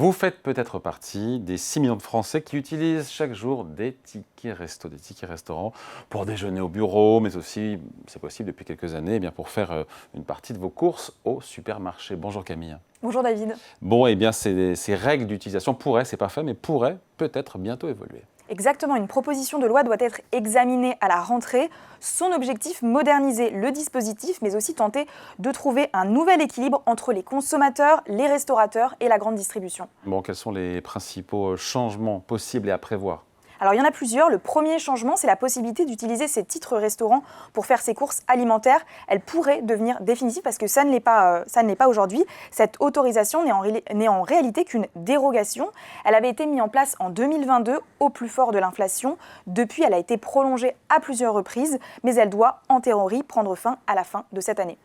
Vous faites peut-être partie des 6 millions de Français qui utilisent chaque jour des tickets resto, des tickets restaurants pour déjeuner au bureau, mais aussi, c'est possible depuis quelques années, eh bien pour faire une partie de vos courses au supermarché. Bonjour Camille. Bonjour David. Bon, eh bien ces règles d'utilisation pourraient, c'est pas fait, mais pourraient peut-être bientôt évoluer. Exactement, une proposition de loi doit être examinée à la rentrée. Son objectif, moderniser le dispositif, mais aussi tenter de trouver un nouvel équilibre entre les consommateurs, les restaurateurs et la grande distribution. Bon, quels sont les principaux changements possibles et à prévoir ? Alors il y en a plusieurs. Le premier changement, c'est la possibilité d'utiliser ces titres restaurants pour faire ses courses alimentaires. Elle pourrait devenir définitive parce que ça ne l'est pas aujourd'hui. Cette autorisation n'est en réalité qu'une dérogation. Elle avait été mise en place en 2022 au plus fort de l'inflation. Depuis, elle a été prolongée à plusieurs reprises, mais elle doit en théorie prendre fin à la fin de cette année.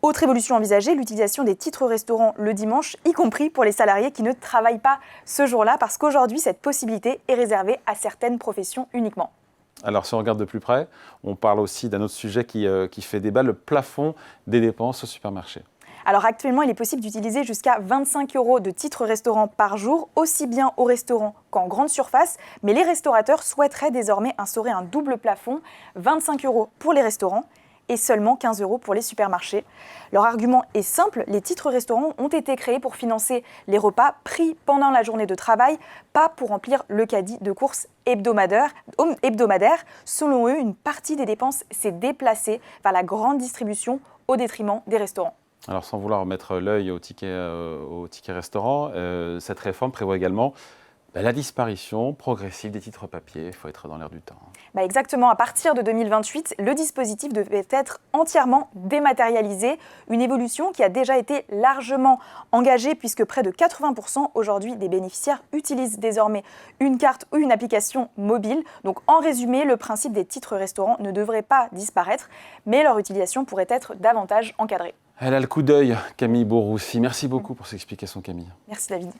Autre évolution envisagée, l'utilisation des titres restaurants le dimanche, y compris pour les salariés qui ne travaillent pas ce jour-là, parce qu'aujourd'hui, cette possibilité est réservée à certaines professions uniquement. Alors, si on regarde de plus près, on parle aussi d'un autre sujet qui fait débat, le plafond des dépenses au supermarché. Alors actuellement, il est possible d'utiliser jusqu'à 25 € de titres restaurants par jour, aussi bien au restaurant qu'en grande surface, mais les restaurateurs souhaiteraient désormais instaurer un double plafond, 25 € pour les restaurants et seulement 15 € pour les supermarchés. Leur argument est simple, les titres restaurants ont été créés pour financer les repas pris pendant la journée de travail, pas pour remplir le caddie de courses hebdomadaires. Selon eux, une partie des dépenses s'est déplacée vers la grande distribution au détriment des restaurants. Alors, sans vouloir mettre l'œil au ticket restaurant, cette réforme prévoit également la disparition progressive des titres papier. Il faut être dans l'air du temps. Exactement, à partir de 2028, le dispositif devait être entièrement dématérialisé. Une évolution qui a déjà été largement engagée puisque près de 80% aujourd'hui des bénéficiaires utilisent désormais une carte ou une application mobile. Donc en résumé, le principe des titres restaurants ne devrait pas disparaître, mais leur utilisation pourrait être davantage encadrée. Elle a le coup d'œil, Camille Borroussi. Merci beaucoup pour cette explication, Camille. Merci David.